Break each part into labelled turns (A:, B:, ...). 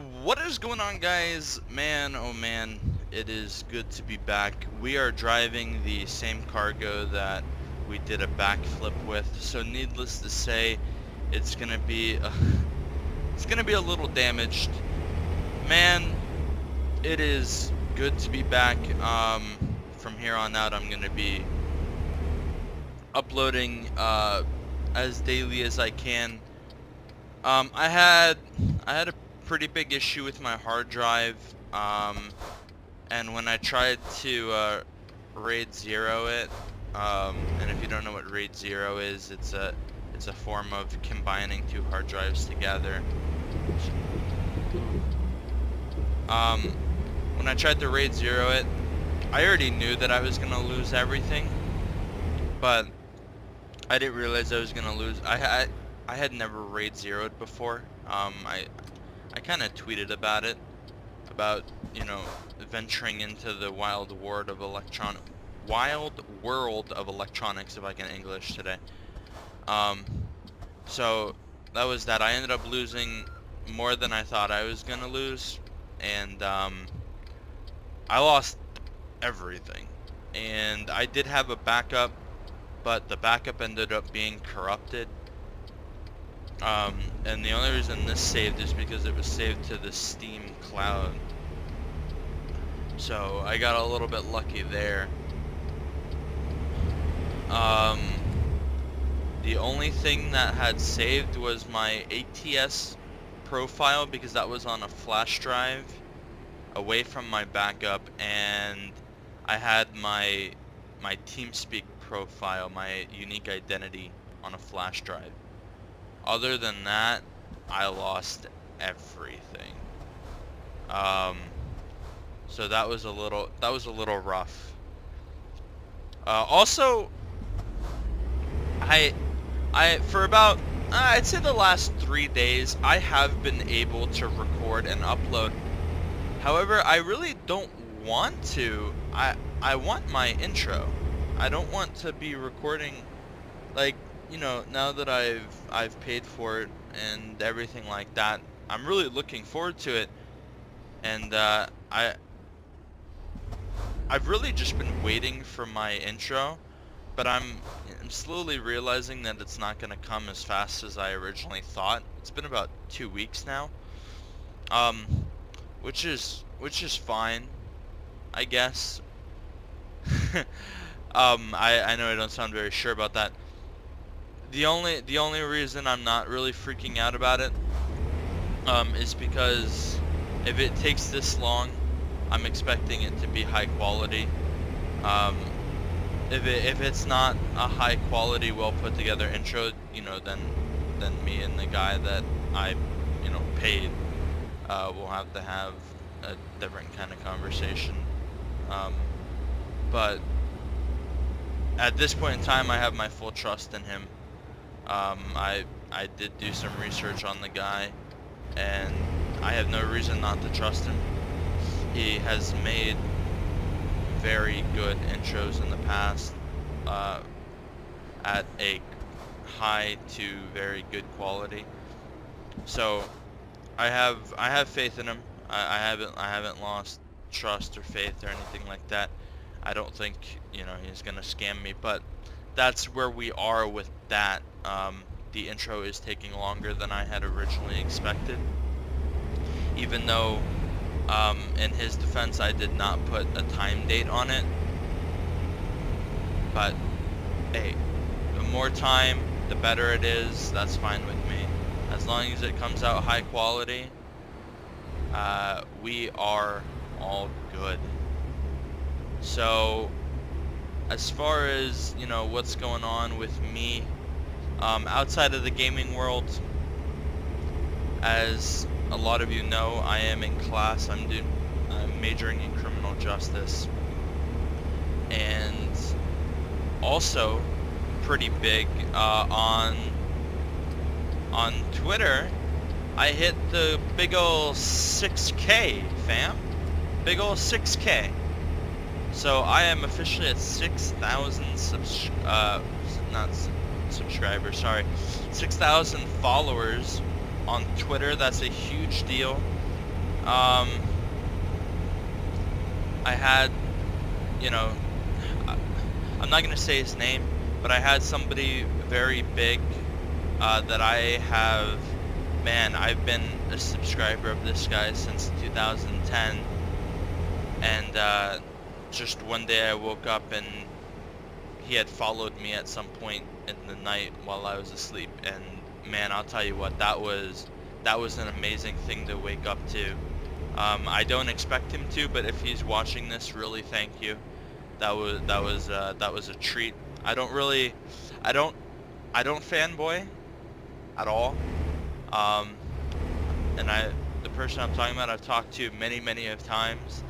A: What is going on, guys? Man, oh man, it is good to be back. We are driving the same cargo that we did a backflip with, so needless to say, it's gonna be it's gonna be a little damaged. Man, it is good to be back. From here on out, I'm gonna be uploading as daily as I can. I had a pretty big issue with my hard drive, and when I tried to RAID 0 it, and if you don't know what RAID 0 is, it's a form of combining two hard drives together. When I tried to RAID 0 it, I already knew that I was gonna lose everything, but I didn't realize I was gonna lose. I had never RAID 0'd before. I kind of tweeted about it, about, you know, venturing into the wild world of electronics, if I can English today. So that was that. I ended up losing more than I thought I was gonna lose, and I lost everything. And I did have a backup, but the backup ended up being corrupted. And the only reason this saved is because it was saved to the Steam cloud. So I got a little bit lucky there. The only thing that had saved was my ATS profile, because that was on a flash drive away from my backup, and I had my TeamSpeak profile, my unique identity, on a flash drive. Other than that, I lost everything. So that was a little rough. Also, for about I'd say the last 3 days, I have been able to record and upload. However, I really don't want to. I want my intro. I don't want to be recording, like, you know, now that I've paid for it and everything like that. I'm really looking forward to it, and I've really just been waiting for my intro, but I'm slowly realizing that it's not gonna come as fast as I originally thought. It's been about 2 weeks now, which is fine, I guess. I know I don't sound very sure about that. The only reason I'm not really freaking out about it is because if it takes this long, I'm expecting it to be high quality. If it's not a high quality, well put together intro, you know, then me and the guy that I, you know, paid will have to have a different kind of conversation. But at this point in time, I have my full trust in him. I did do some research on the guy, and I have no reason not to trust him. He has made very good intros in the past, at a high to very good quality. So I have faith in him. I haven't lost trust or faith or anything like that. I don't think, you know, he's gonna scam me, but that's where we are with that. The intro is taking longer than I had originally expected, even though in his defense I did not put a time date on it. But hey, the more time, the better it is. That's fine with me, as long as it comes out high quality. We are all good. So as far as, you know, what's going on with me outside of the gaming world, as a lot of you know, I am in class. I'm majoring in criminal justice, and also pretty big on Twitter, I hit the big ol' 6K, fam. Big ol' 6K. So I am officially at 6,000 subscribers, sorry, 6,000 followers on Twitter. That's a huge deal. Um, I had, you know, I- I'm not gonna say his name, but I had somebody very big that I have. Man, I've been a subscriber of this guy since 2010, and just one day I woke up and he had followed me at some point in the night while I was asleep, and man, I'll tell you what, that was an amazing thing to wake up to. I don't expect him to, but if he's watching this, really thank you. That was a treat. I don't really, I don't I don't fanboy at all. Um, and the person I'm talking about, I've talked to many of times.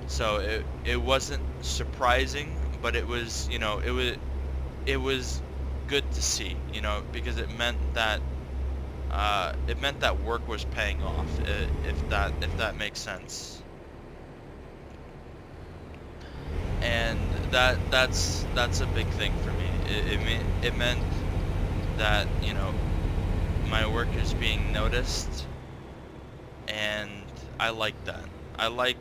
A: So it wasn't surprising, but it was, it was good to see, because it meant that work was paying off, if that makes sense. And that's a big thing for me. It meant that, my work is being noticed, and I like that. I like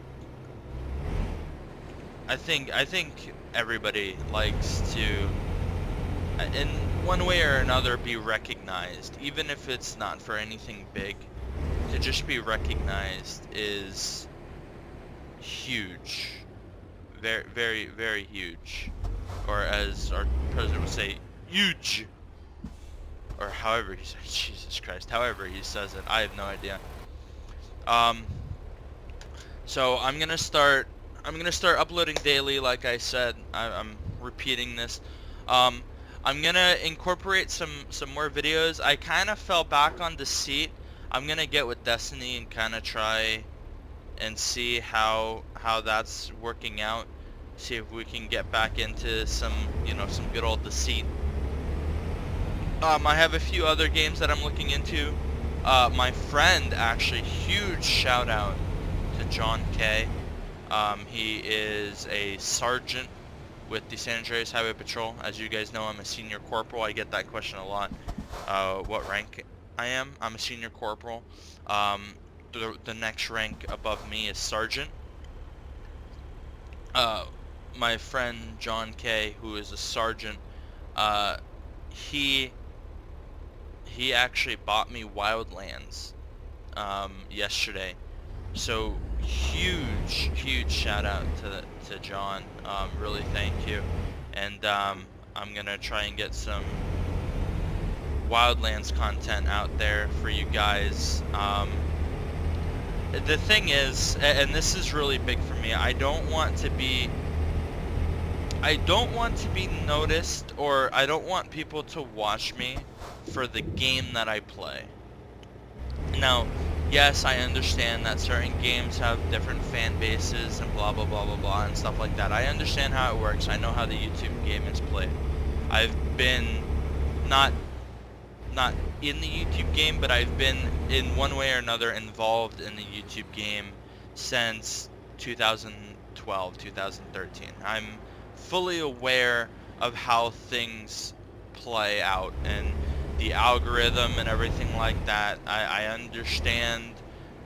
A: I think everybody likes to, in one way or another, be recognized, even if it's not for anything big. To just be recognized is huge, very huge, or as our president would say, huge, or however he says. Jesus Christ, however he says it, I have no idea. Um, so I'm gonna start uploading daily, like I said. I'm repeating this. Um, I'm gonna incorporate some more videos. I kind of fell back on Deceit. I'm gonna get with Destiny and kind of try and see how that's working out. See if we can get back into some good old Deceit. I have a few other games that I'm looking into. My friend, actually, huge shout out to John K. He is a sergeant with the San Andreas Highway Patrol. As you guys know, I'm a senior corporal. I get that question a lot. What rank I am? I'm a senior corporal. The next rank above me is sergeant. My friend John K., who is a sergeant, he actually bought me Wildlands yesterday. So huge shout out to John. Really thank you. And I'm gonna try and get some Wildlands content out there for you guys. The thing is, and this is really big for me, I don't want to be noticed, or I don't want people to watch me for the game that I play. Now, yes, I understand that certain games have different fan bases and blah blah blah blah blah and stuff like that. I understand how it works. I know how the YouTube game is played. I've been not in the YouTube game, but I've been in one way or another involved in the YouTube game since 2012, 2013. I'm fully aware of how things play out and the algorithm and everything like that. I understand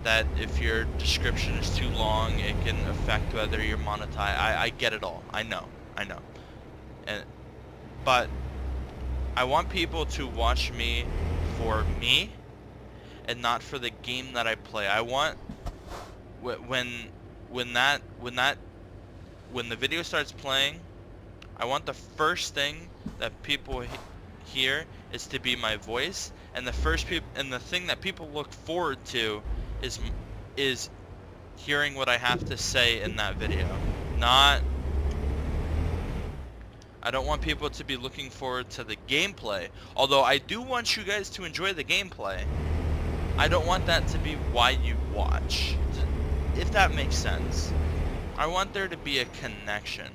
A: that if your description is too long, it can affect whether you're monetized. I get it all. I know. But I want people to watch me for me and not for the game that I play. I want when the video starts playing, I want the first thing that people hear is to be my voice, and the thing that people look forward to is hearing what I have to say in that video. I don't want people to be looking forward to the gameplay, although I do want you guys to enjoy the gameplay. I don't want that to be why you watch, if that makes sense. I want there to be a connection.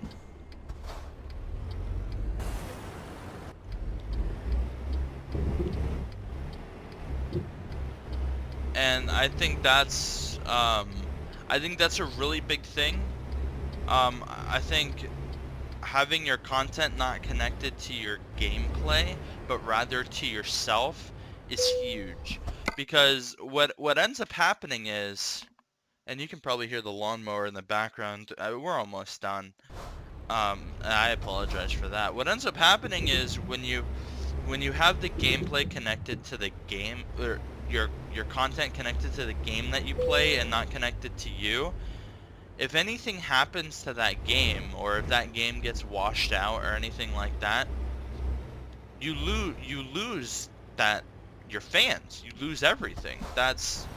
A: And I think that's a really big thing. I think having your content not connected to your gameplay, but rather to yourself, is huge. Because what ends up happening is, And you can probably hear the lawnmower in the background. We're almost done. And I apologize for that. What ends up happening is when you have the gameplay connected to the game, or your content connected to the game that you play and not connected to you, if anything happens to that game, or if that game gets washed out or anything like that, you lose that your fans. You lose everything. That's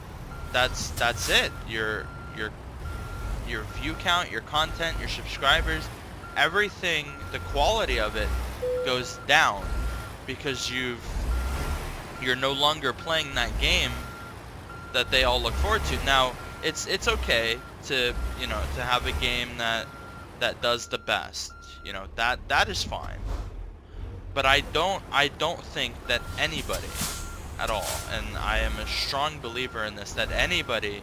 A: it. Your your view count, your content, your subscribers, everything, the quality of it goes down because you're no longer playing that game that they all look forward to. Now, it's okay to, to have a game that does the best. That is fine. But I don't think that anybody at all, and I am a strong believer in this, that anybody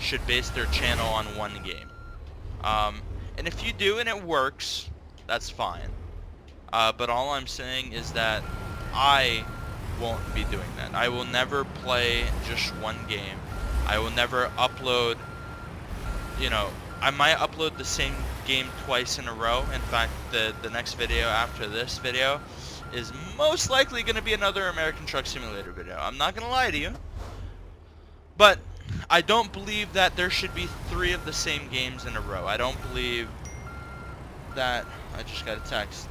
A: should base their channel on one game. Um, and if you do and it works, that's fine. But all I'm saying is that I won't be doing that. I will never play just one game. I will never upload, you know, I might upload the same game twice in a row. In fact, the next video after this video is most likely going to be another American Truck Simulator video. I'm not going to lie to you. But I don't believe that there should be 3 of the same games in a row. I don't believe that... I just got a text.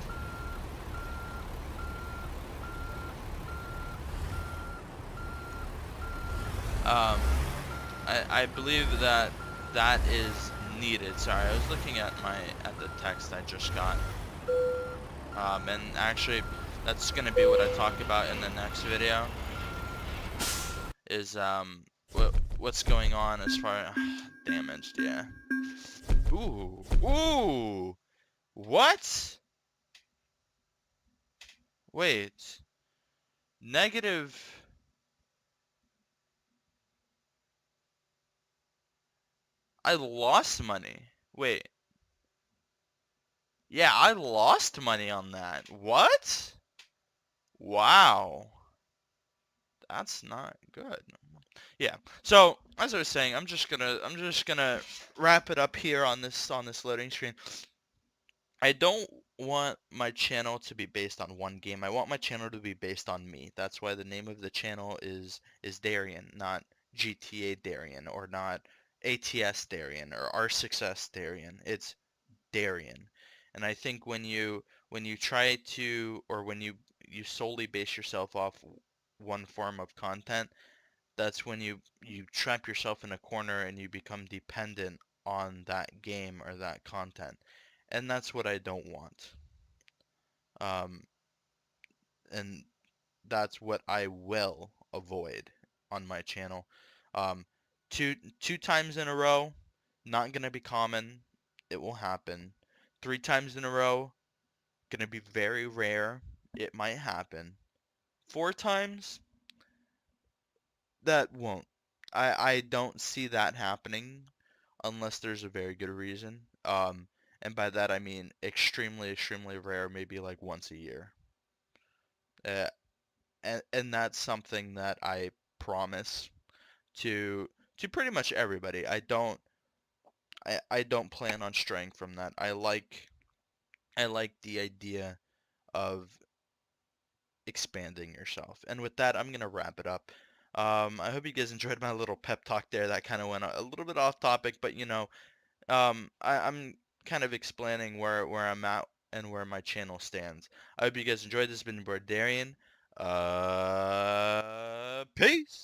A: I believe that that is needed. Sorry, I was looking at the text I just got. And actually, that's gonna be what I talk about in the next video. Is what's going on as far as damaged? Yeah. Ooh. What? Wait. Negative. I lost money. Wait. Yeah, I lost money on that. What? Wow. That's not good. Yeah. So, as I was saying, I'm just gonna wrap it up here on this loading screen. I don't want my channel to be based on one game. I want my channel to be based on me. That's why the name of the channel is Darian, not GTA Darian, or not ATS Darian, or R6S Darian. It's Darian. And I think when you try to, or when you solely base yourself off one form of content, that's when you trap yourself in a corner and you become dependent on that game or that content. And that's what I don't want. Um, and that's what I will avoid on my channel. Um, two times in a row, not gonna be common. It will happen. 3 times in a row, gonna be very rare. It might happen. 4 times, that won't. I don't see that happening unless there's a very good reason. And by that I mean extremely, extremely rare, maybe like once a year. Uh, and that's something that I promise to pretty much everybody. I don't plan on straying from that. I like the idea of expanding yourself. And with that, I'm gonna wrap it up. I hope you guys enjoyed my little pep talk there. That kind of went a little bit off topic, but I'm kind of explaining where I'm at and where my channel stands. I hope you guys enjoyed this. It's been Barbarian. Peace.